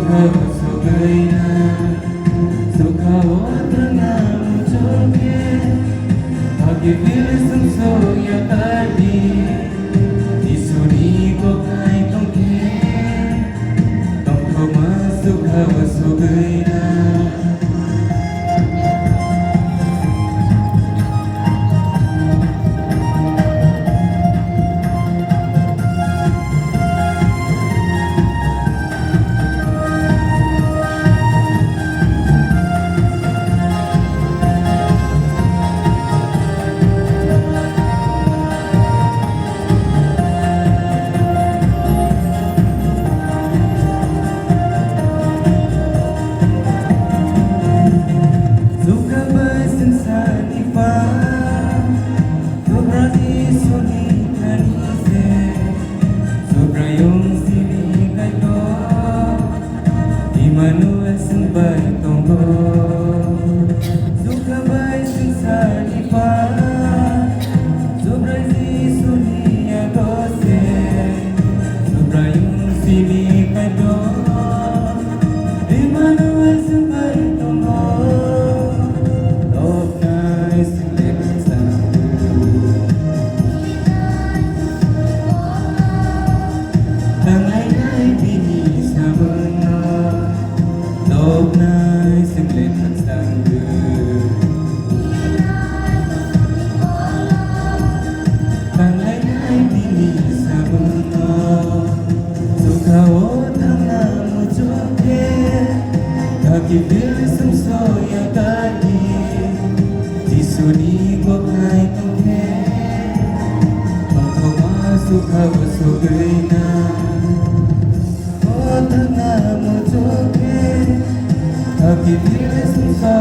Sugayna Sukhaotrana mujoke Hagivilisam soya kadi Disuni ko kai tongke Tongko masukhawa sugayna Manuel sembah tonggo Suka baik sisa nipa Sobrai si sunia gose Sobrayung sini kado Manuel sembah tonggo Love nice leksa Tangai bini sabana Love nice and let us stand good. Tangai nai dini sabana, sukhawo thana mujoke, kaki vilisam soya kadi, disuni ko kai tongke, tongko masukhawa sugayna, oh thana mujoke. Happy feelings inside.